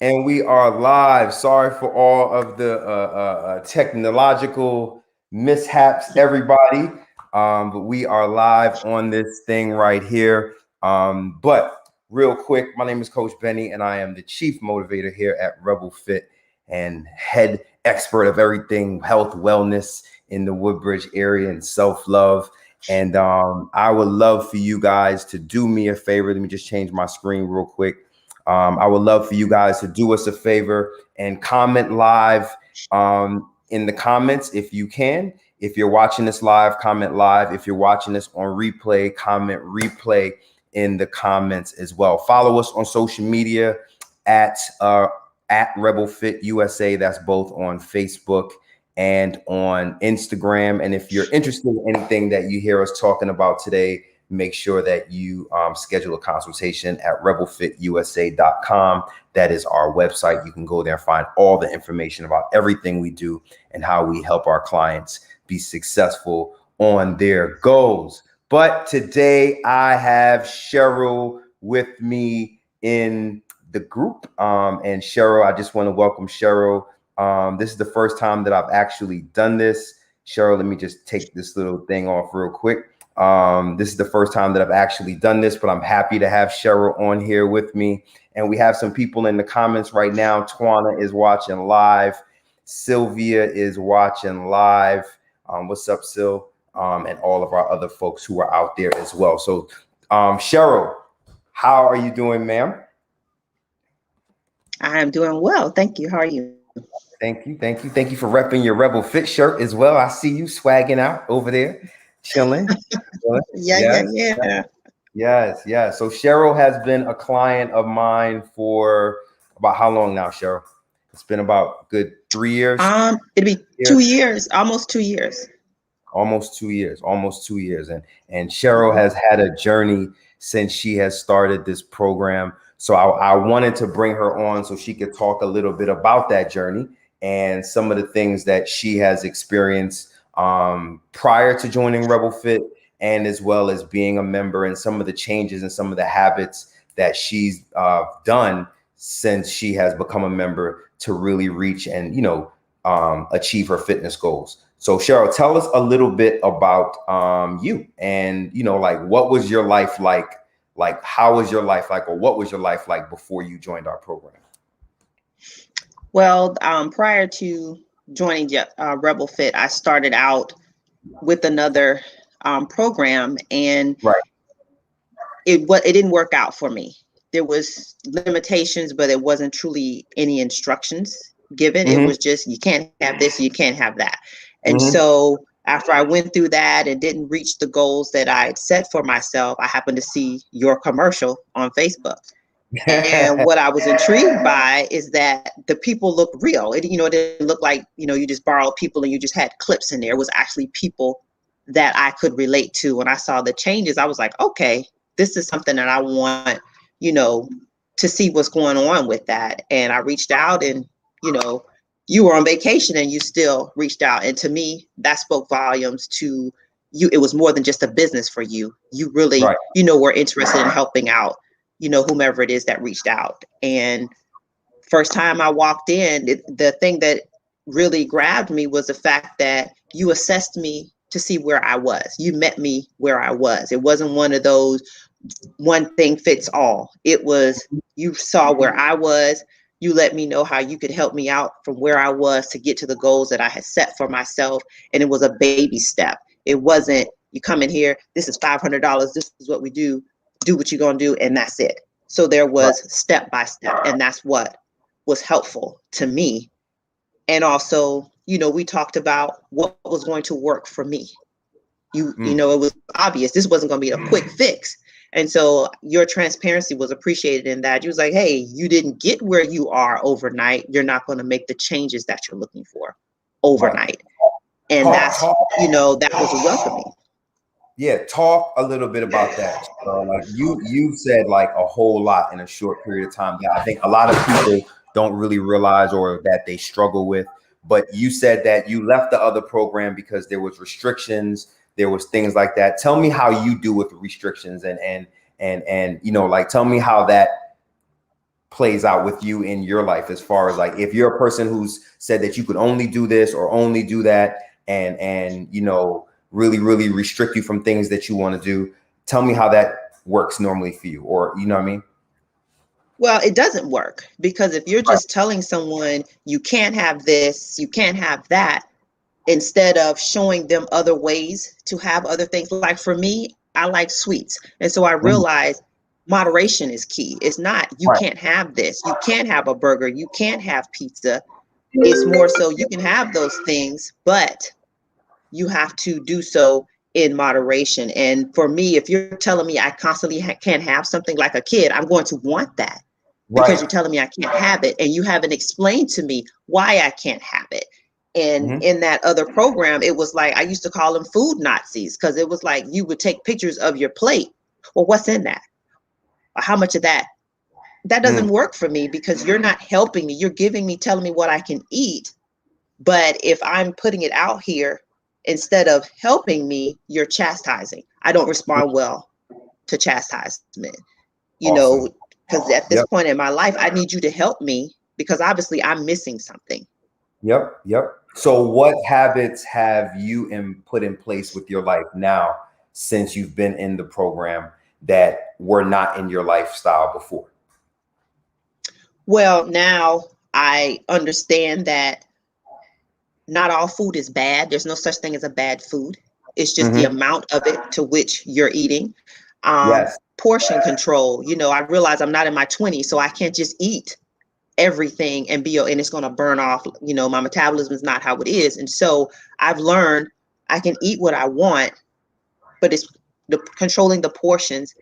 And we are live. Sorry for all of the technological mishaps, everybody. But we are live on this thing right here. But real quick, my name is Coach Benny, and I am the chief motivator here at Rebel Fit and head expert of everything health, wellness in the Woodbridge area and self-love. And I would love for you guys to do me a favor. Let me just change my screen real quick. I would love for you guys to do us a favor and comment live in the comments if you can. If you're watching this live, comment live. If you're watching this on replay, comment replay in the comments as well. Follow us on social media at Rebel Fit USA. That's both on Facebook and on Instagram. And if you're interested in anything that you hear us talking about today, make sure that you schedule a consultation at rebelfitusa.com. That is our website. You can go there and find all the information about everything we do and how we help our clients be successful on their goals. But today I have Cheryl with me in the group. And Cheryl, I just want to welcome Cheryl. This is the first time that I've actually done this. Cheryl, let me just take this little thing off real quick. This is the first time that I've actually done this, but I'm happy to have Cheryl on here with me. And we have some people in the comments right now. Twana is watching live. Sylvia is watching live. What's up, Sil? And all of our other folks who are out there as well. So, Cheryl, how are you doing, ma'am? I'm doing well. Thank you. How are you? Thank you. Thank you. Thank you for repping your Rebel Fit shirt as well. I see you swagging out over there. Chilling. Yeah. Yes. So Cheryl has been a client of mine for about how long now, Cheryl? It's been about good 3 years. It'd be 2 years, almost 2 years. Almost 2 years. And Cheryl has had a journey since she has started this program. So I wanted to bring her on so she could talk a little bit about that journey and some of the things that she has experienced prior to joining Rebel Fit, and as well as being a member, and some of the changes and some of the habits that she's done since she has become a member to really reach and, achieve her fitness goals. So Cheryl, tell us a little bit about you and, what was your life like? Like, how was your life like, or what was your life like before you joined our program? Well, prior to joining Rebel Fit, I started out with another program, and it didn't work out for me. There was limitations, but it wasn't truly any instructions given. It was just, you can't have this, you can't have that. And so after I went through that and didn't reach the goals that I had set for myself, I happened to see your commercial on Facebook. And what I was intrigued by is that the people looked real. It didn't look like, you just borrowed people and you just had clips in there. It was actually people that I could relate to. When I saw the changes, I was like, okay, this is something that I want, to see what's going on with that. And I reached out, and, you were on vacation and you still reached out. And to me, that spoke volumes to you. It was more than just a business for you. You really, were interested in helping out, whomever it is that reached out. And first time I walked in, the thing that really grabbed me was the fact that you assessed me to see where I was. You met me where I was. It wasn't one of those one thing fits all. It was, you saw where I was. You let me know how you could help me out from where I was to get to the goals that I had set for myself. And it was a baby step. It wasn't, you come in here, this is $500. This is what we do what you're going to do. And that's it. So there was step by step. And that's what was helpful to me. And also, we talked about what was going to work for me. It was obvious this wasn't going to be a quick fix. And so your transparency was appreciated in that. You was like, hey, you didn't get where you are overnight. You're not going to make the changes that you're looking for overnight. And that was welcoming. Yeah, talk a little bit about that. Like you said like a whole lot in a short period of time that I think a lot of people don't really realize or that they struggle with. But you said that you left the other program because there was restrictions, there was things like that. Tell me how you do with the restrictions and tell me how that plays out with you in your life, as far as like, if you're a person who's said that you could only do this or only do that, and you know, really, really restrict you from things that you want to do. Tell me how that works normally for you, or you know what I mean? Well, it doesn't work, because if you're Right. just telling someone you can't have this, you can't have that, instead of showing them other ways to have other things. Like for me, I like sweets. And so I Mhm. realized moderation is key. It's not, you Right. can't have this, you can't have a burger, you can't have pizza. It's more so you can have those things, but you have to do so in moderation. And for me, if you're telling me I constantly can't have something, like a kid, I'm going to want that because Right. you're telling me I can't have it, and you haven't explained to me why I can't have it. And Mhm. in that other program, it was like, I used to call them food Nazis, because it was like you would take pictures of your plate. Well, what's in that? Or how much of that? That doesn't Mm. work for me, because you're not helping me. You're giving me, telling me what I can eat. But if I'm putting it out here, instead of helping me, you're chastising. I don't respond well to chastisement, you know, Awesome. because at this Yep. point in my life, I need you to help me, because obviously I'm missing something. Yep. Yep. So what habits have you put in place with your life now, since you've been in the program, that were not in your lifestyle before? Well, now I understand that not all food is bad. There's no such thing as a bad food. It's just the Hmm. amount of it to which you're eating. Yes. Portion control. You know, I realize I'm not in my 20s, so I can't just eat everything and and it's going to burn off. You know, my metabolism is not how it is. And so I've learned I can eat what I want, but it's controlling the portions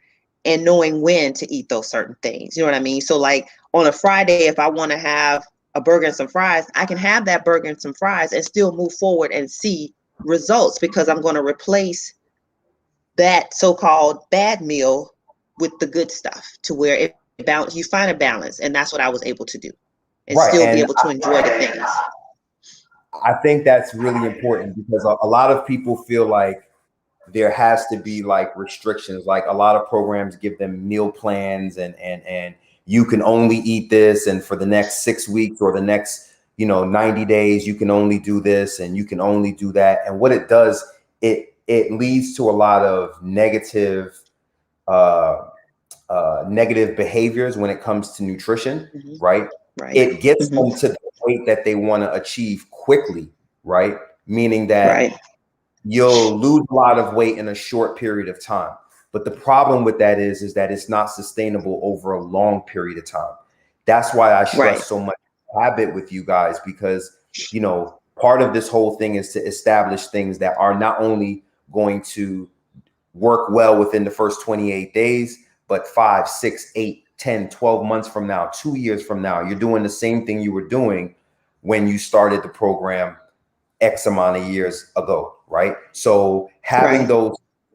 and knowing when to eat those certain things. You know what I mean? So like on a Friday, if I want to have a burger and some fries, I can have that burger and some fries and still move forward and see results, because I'm going to replace that so-called bad meal with the good stuff, to where it balance, you find a balance. And that's what I was able to do, and Right. still be And able to enjoy the things. I think that's really important, because a lot of people feel like there has to be like restrictions. Like a lot of programs give them meal plans, and you can only eat this, and for the next 6 weeks or the next, you know, 90 days, you can only do this and you can only do that. And what it does, it leads to a lot of uh, negative behaviors when it comes to nutrition, Hmm. right? Right. It gets Hmm. them to the weight that they want to achieve quickly, right? Meaning that Right. you'll lose a lot of weight in a short period of time. But the problem with that is that it's not sustainable over a long period of time. That's why I Right. stress so much habit with you guys, because, you know, part of this whole thing is to establish things that are not only going to work well within the first 28 days, but 5, 6, 8, 10, 12 months from now, 2 years from now, you're doing the same thing you were doing when you started the program X amount of years ago, right? So Right.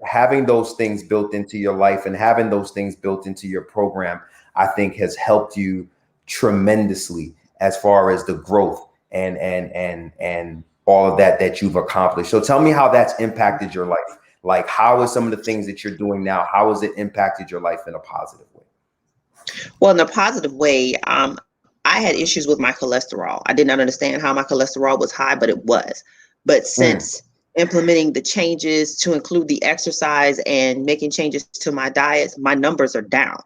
having those things built into your life and having those things built into your program, I think has helped you tremendously as far as the growth and all of that you've accomplished. So tell me how that's impacted your life. Like, how is some of the things that you're doing now, how has it impacted your life in a positive way? Well, in a positive way, I had issues with my cholesterol. I did not understand how my cholesterol was high, but it was. But Mm. since implementing the changes to include the exercise and making changes to my diet, my numbers are down.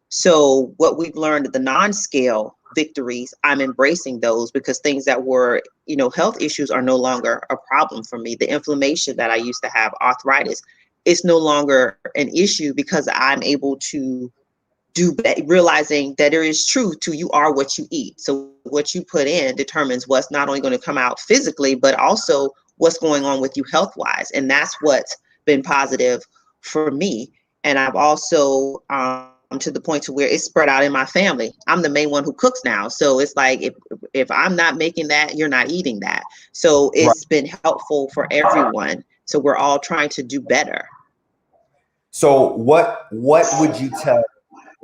So what we've learned at the non-scale victories, I'm embracing those, because things that were, you know, health issues are no longer a problem for me. The inflammation that I used to have, arthritis, is no longer an issue, because I'm able to realizing that there is truth to, you are what you eat. So what you put in determines what's not only going to come out physically, but also what's going on with you health wise. And that's what's been positive for me. And I've also to the point to where it's spread out in my family. I'm the main one who cooks now, so it's like if I'm not making that, you're not eating that. So Right. it's been helpful for everyone, so we're all trying to do better. So what would you tell,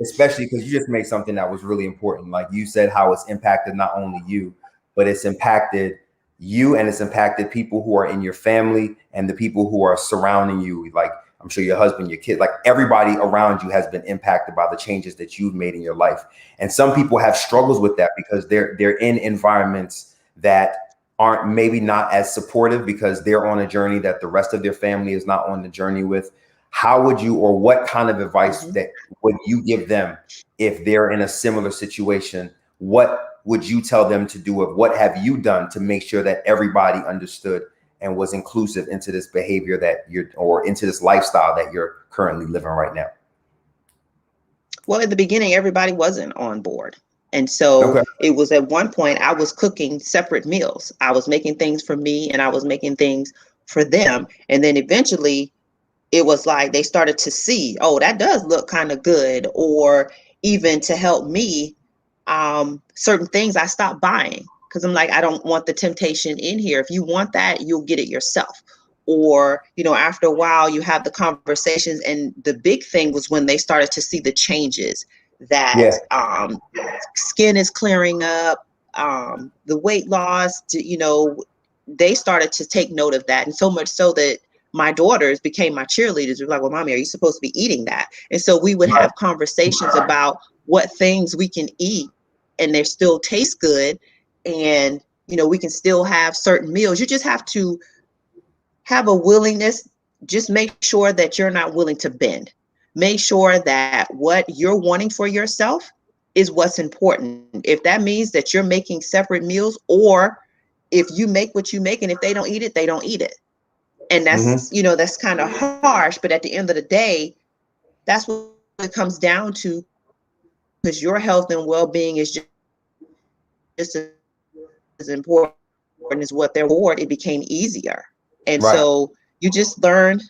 especially because you just made something that was really important. Like you said, how it's impacted not only you, but it's impacted you and it's impacted people who are in your family and the people who are surrounding you. Like, I'm sure your husband, your kid, like everybody around you has been impacted by the changes that you've made in your life. And some people have struggles with that because they're in environments that aren't maybe not as supportive because they're on a journey that the rest of their family is not on the journey with. How would you, or what kind of advice that would you give them if they're in a similar situation? What would you tell them to do? Or what have you done to make sure that everybody understood and was inclusive into this behavior that you're, or into this lifestyle that you're currently living right now? Well, at the beginning, everybody wasn't on board. And so it was at one point I was cooking separate meals. I was making things for me and I was making things for them. And then eventually it was like they started to see, oh, that does look kind of good. Or even to help me, certain things I stopped buying because I'm like, I don't want the temptation in here. If you want that, you'll get it yourself. Or, you know, after a while you have the conversations, and the big thing was when they started to see the changes that skin is clearing up, the weight loss, you know, they started to take note of that. And so much so that my daughters became my cheerleaders. They're like, well, mommy, are you supposed to be eating that? And so we would have conversations about what things we can eat and they still taste good. And, you know, we can still have certain meals. You just have to have a willingness. Just make sure that you're not willing to bend. Make sure that what you're wanting for yourself is what's important. If that means that you're making separate meals, or if you make what you make and if they don't eat it, they don't eat it. And that's, you know, that's kind of harsh, but at the end of the day, that's what it comes down to, because your health and well-being is just as important as what they're for. It became easier. And so you just learn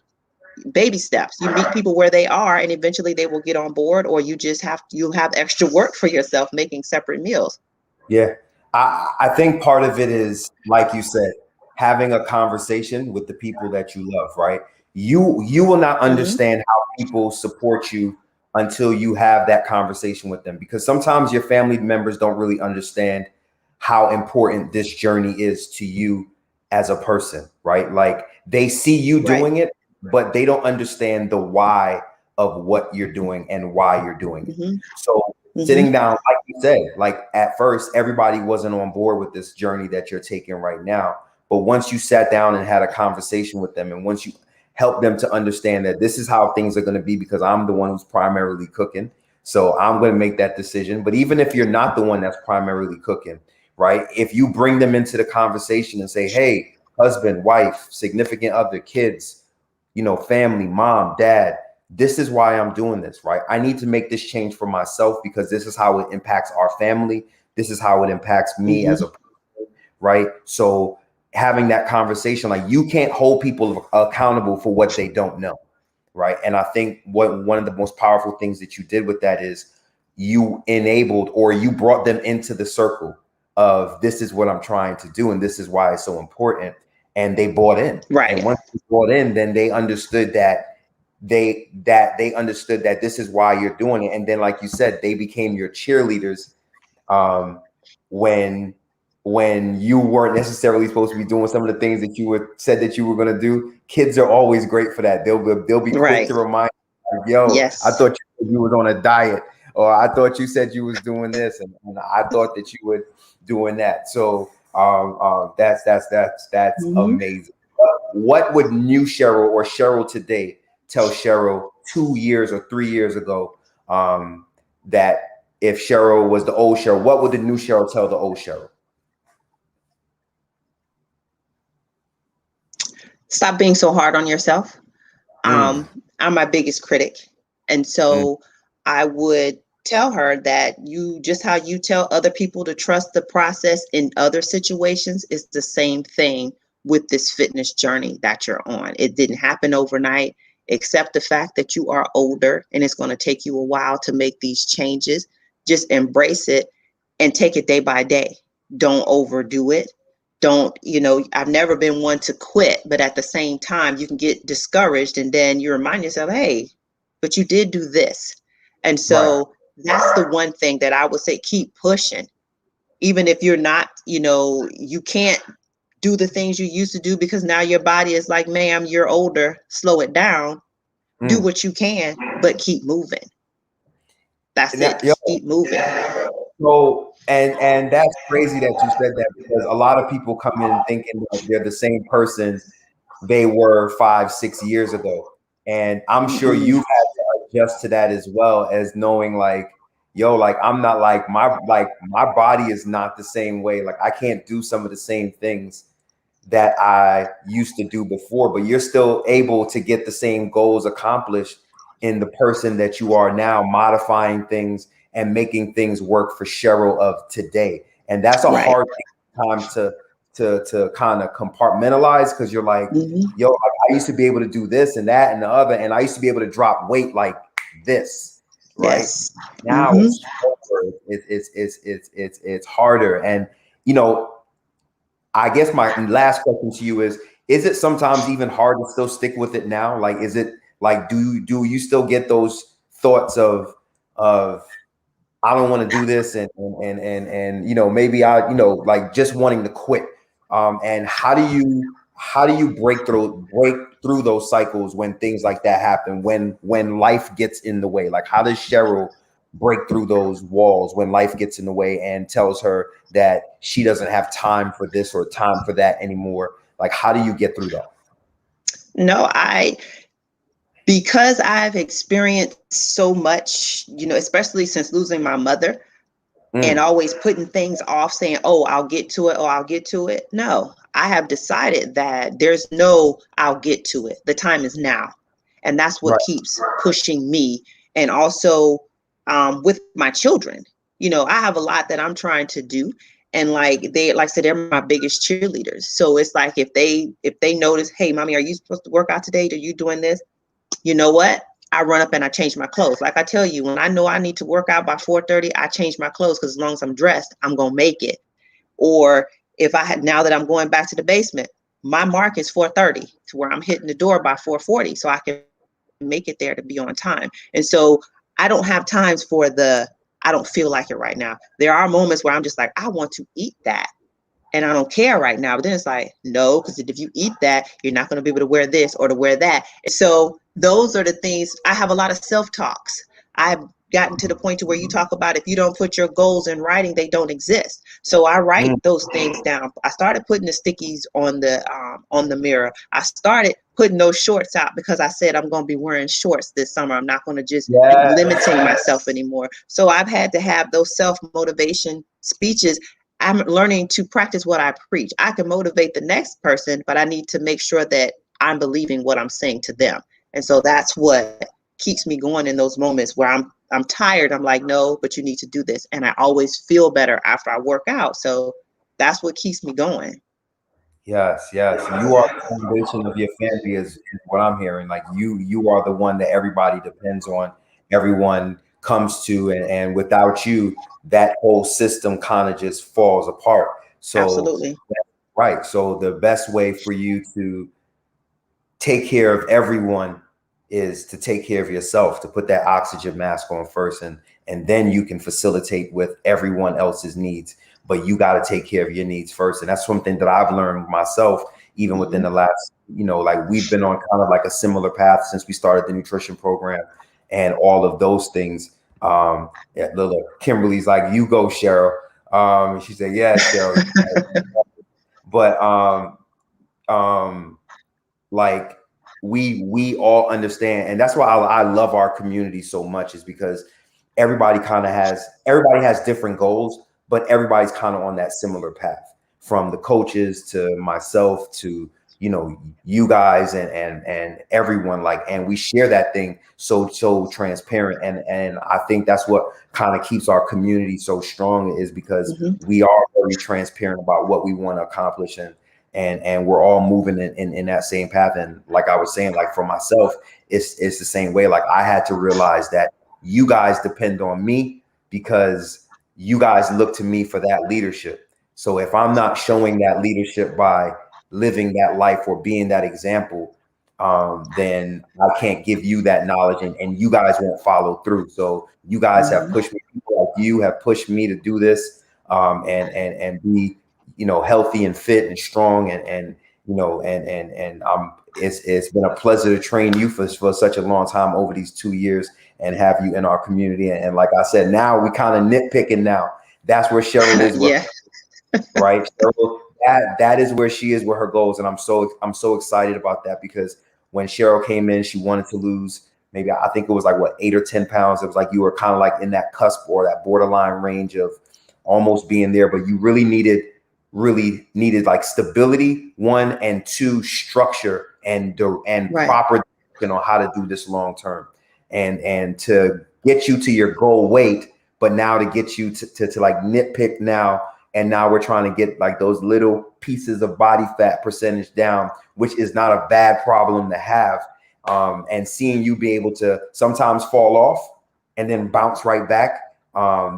baby steps. You meet people where they are and eventually they will get on board, or you just you'll have extra work for yourself making separate meals. Yeah. I think part of it is, like you said, having a conversation with the people that you love, right? You will not understand how people support you until you have that conversation with them, because sometimes your family members don't really understand how important this journey is to you as a person, right? Like they see you doing it, but they don't understand the why of what you're doing and why you're doing it. So sitting down, like you said, like at first, everybody wasn't on board with this journey that you're taking right now. But once you sat down and had a conversation with them, and once you help them to understand that this is how things are going to be, because I'm the one who's primarily cooking, so I'm going to make that decision. But even if you're not the one that's primarily cooking, right? If you bring them into the conversation and say, hey, husband, wife, significant other, kids, you know, family, mom, dad, this is why I'm doing this, right? I need to make this change for myself because this is how it impacts our family. This is how it impacts me as a person, right? So having that conversation, like you can't hold people accountable for what they don't know, right? And I think one of the most powerful things that you did with that is you enabled, or you brought them into the circle of, this is what I'm trying to do and this is why it's so important. And they bought in. And once they bought in, then they understood that they understood that this is why you're doing it. And then, like you said, they became your cheerleaders when you weren't necessarily supposed to be doing some of the things that you said that you were going to do. Kids are always great for that. They'll be quick to remind you, yo, I thought you was on a diet, or I thought you said you was doing this, and I thought that you were doing that. So that's amazing. What would new Cheryl or Cheryl today tell Cheryl 2 years or 3 years ago, that if Cheryl was the old Cheryl, what would the new Cheryl tell the old Cheryl? Stop being so hard on yourself. I'm my biggest critic. And so I would tell her that just how you tell other people to trust the process in other situations is the same thing with this fitness journey that you're on. It didn't happen overnight. Accept the fact that you are older and it's going to take you a while to make these changes. Just embrace it and take it day by day. Don't overdo it. Don't, I've never been one to quit, but at the same time, you can get discouraged and then you remind yourself, hey, but you did do this. And so that's the one thing that I would say, keep pushing. Even if you're not, you can't do the things you used to do because now your body is like, ma'am, you're older, slow it down. Do what you can, but keep moving. That's it. Keep moving. So, and that's crazy that you said that, because a lot of people come in thinking that they're the same person they were 5-6 years ago. And I'm sure you've had to adjust to that as well, as knowing like, yo, like I'm not like my body is not the same way. Like I can't do some of the same things that I used to do before, but you're still able to get the same goals accomplished in the person that you are now, modifying things and making things work for Cheryl of today. And that's a hard time to kind of compartmentalize, because you're like, yo, like, I used to be able to do this and that and the other, and I used to be able to drop weight like this, right? Yes. Now it's harder. And you know, I guess my last question to you is it sometimes even hard to still stick with it now? Like, is it like, do you still get those thoughts of I don't want to do this, and you know, maybe I, you know, like just wanting to quit? And how do you break through those cycles when things like that happen, when life gets in the way? Like, how does Cheryl break through those walls when life gets in the way and tells her that she doesn't have time for this or time for that anymore? Like, how do you get through that? No, because I've experienced so much, you know, especially since losing my mother, and always putting things off, saying, oh, I'll get to it, or I'll get to it. No, I have decided that there's no I'll get to it. The time is now. And that's what keeps pushing me. And also with my children, you know, I have a lot that I'm trying to do. And like I said, they're my biggest cheerleaders. So it's like, if they notice, hey, mommy, are you supposed to work out today? Are you doing this? You know what? I run up and I change my clothes. Like I tell you, when I know I need to work out by 4:30, I change my clothes, because as long as I'm dressed, I'm going to make it. Or if now that I'm going back to the basement, my mark is 4:30, to where I'm hitting the door by 4:40, so I can make it there to be on time. And so I don't have times for I don't feel like it right now. There are moments where I'm just like, I want to eat that, and I don't care right now. But then it's like, no, because if you eat that, you're not going to be able to wear this or to wear that. So those are the things. I have a lot of self-talks. I've gotten to the point to where you talk about, if you don't put your goals in writing, they don't exist. So I write those things down. I started putting the stickies on the mirror. I started putting those shorts out, because I said I'm going to be wearing shorts this summer. I'm not going to just be limiting myself anymore. So I've had to have those self-motivation speeches. I'm learning to practice what I preach. I can motivate the next person, but I need to make sure that I'm believing what I'm saying to them. And so that's what keeps me going in those moments where I'm tired. I'm like, no, but you need to do this. And I always feel better after I work out. So that's what keeps me going. Yes. You are the foundation of your family, is what I'm hearing. Like you are the one that everybody depends on, everyone comes to, and without you, that whole system kind of just falls apart. So absolutely. Right. So the best way for you to take care of everyone is to take care of yourself, to put that oxygen mask on first, and then you can facilitate with everyone else's needs. But you got to take care of your needs first. And that's something that I've learned myself, even within the last, you know, like we've been on kind of like a similar path since we started the nutrition program and all of those things. Look, Kimberly's like, you go, Cheryl. She said, yeah, Cheryl. But like we all understand, and that's why I love our community so much, is because everybody has different goals, but everybody's kind of on that similar path, from the coaches to myself to, you know, you guys and everyone, like, and we share that thing so transparent, and I think that's what kind of keeps our community so strong, is because we are very transparent about what we want to accomplish, and we're all moving in that same path. And like I was saying, like for myself, it's the same way. Like I had to realize that you guys depend on me, because you guys look to me for that leadership. So if I'm not showing that leadership by living that life or being that example, then I can't give you that knowledge, and you guys won't follow through. So you guys have pushed me, people like you have pushed me to do this, and be, you know, healthy and fit and strong, and and it's been a pleasure to train you for such a long time over these 2 years and have you in our community. And like I said, now we kind of nitpicking now. That's where Cheryl is. Yeah. Right. Cheryl, that is where she is with her goals. And I'm so excited about that, because when Cheryl came in, she wanted to lose maybe, I think it was like what, 8 or 10 pounds. It was like you were kind of like in that cusp or that borderline range of almost being there, but you really needed like stability, 1, and 2, structure and Right. proper, how to do this long term, and to get you to your goal weight, but now to get you to like nitpick now. And now we're trying to get like those little pieces of body fat percentage down, which is not a bad problem to have. And seeing you be able to sometimes fall off and then bounce right back,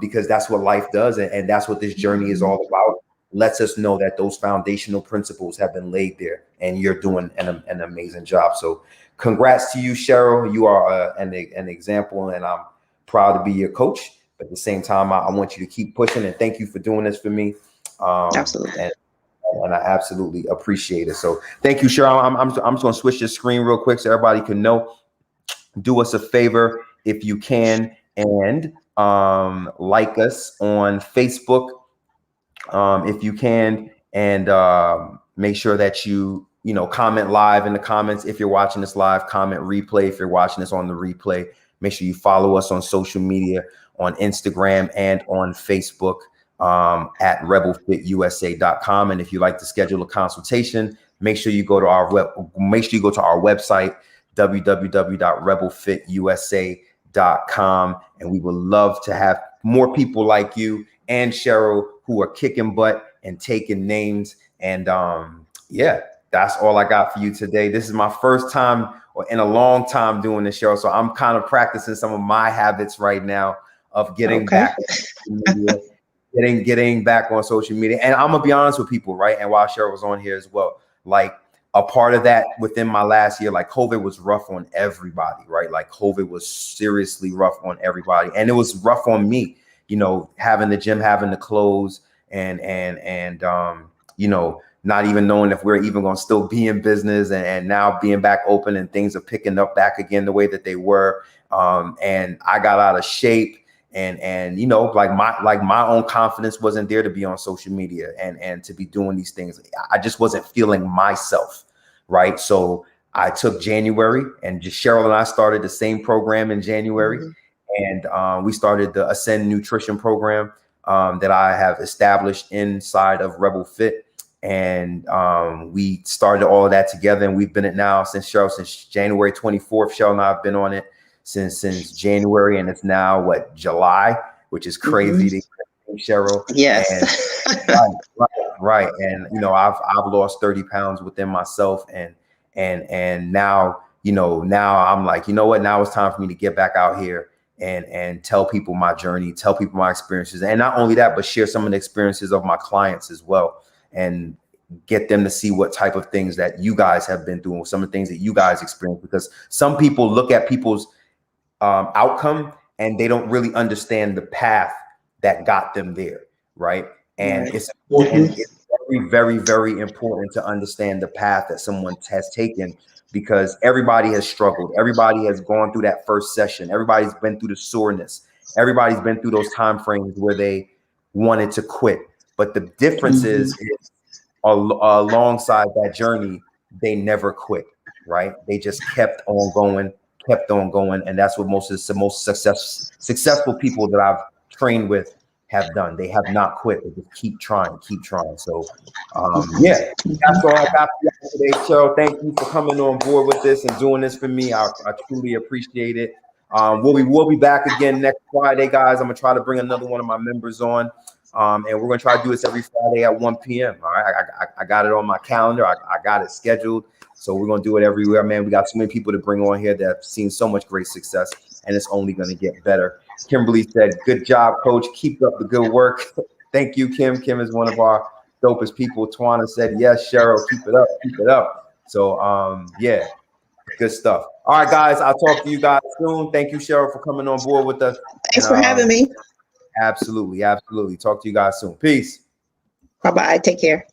because that's what life does. And that's what this journey is all about. Lets us know that those foundational principles have been laid there, and you're doing an amazing job. So congrats to you, Cheryl. You are an example, and I'm proud to be your coach. But at the same time, I want you to keep pushing, and thank you for doing this for me. Absolutely. And I absolutely appreciate it. So thank you, Cheryl. I'm just going to switch the screen real quick so everybody can know. Do us a favor if you can, and like us on Facebook if you can, and make sure that you comment live in the comments. If you're watching this live, comment replay. If you're watching this on the replay, make sure you follow us on social media, on Instagram and on Facebook at rebelfitusa.com. And if you'd like to schedule a consultation, make sure you go to our website, www.rebelfitusa.com. And we would love to have more people like you and Cheryl who are kicking butt and taking names. And yeah, that's all I got for you today. This is my first time in a long time doing this show, so I'm kind of practicing some of my habits right now of getting back on social media, getting back on social media. And I'm gonna be honest with people, right? And while Cheryl was on here as well, like a part of that within my last year, like COVID was rough on everybody, right? Like COVID was seriously rough on everybody, and it was rough on me. Having the gym having to close, and not even knowing if we're even going to still be in business, and now being back open and things are picking up back again the way that they were. And I got out of shape, and like my own confidence wasn't there to be on social media and to be doing these things. I just wasn't feeling myself, right? So I took January, and just Cheryl and I started the same program in January. Mm-hmm. And we started the Ascend Nutrition program that I have established inside of Rebel Fit. And we started all of that together, and we've been it now since January 24th. Cheryl and I have been on it since January, and it's now July, which is crazy. Mm-hmm. To Cheryl. Yes. And, right. And I've lost 30 pounds within myself, and now now I'm like, what? Now it's time for me to get back out here and tell people my journey, tell people my experiences, and not only that, but share some of the experiences of my clients as well, and get them to see what type of things that you guys have been through, some of the things that you guys experience, because some people look at people's outcome and they don't really understand the path that got them there, right? And right. It's important. Mm-hmm. It's very, very, very important to understand the path that someone has taken, because everybody has struggled. Everybody has gone through that first session. Everybody's been through the soreness. Everybody's been through those time frames where they wanted to quit. But the difference is alongside that journey, they never quit, right? They just kept on going. And that's what most successful people that I've trained with have done. They have not quit. They just keep trying. So yeah, that's all I got for you today. So thank you for coming on board with this and doing this for me. I truly appreciate it. We'll be back again next Friday, guys. I'm gonna try to bring another one of my members on. And we're gonna try to do this every Friday at 1 p.m. All right, I got it on my calendar. I got it scheduled. So we're gonna do it everywhere, man. We got so many people to bring on here that have seen so much great success, and it's only gonna get better. Kimberly said, "Good job, coach. Keep up the good work." Thank you, Kim. Kim is one of our dopest people. Twana said, "Yes, Cheryl, keep it up." So yeah, good stuff. All right, guys, I'll talk to you guys soon. Thank you, Cheryl, for coming on board with us. Thanks for having me. Absolutely. Talk to you guys soon. Peace. Bye-bye. Take care.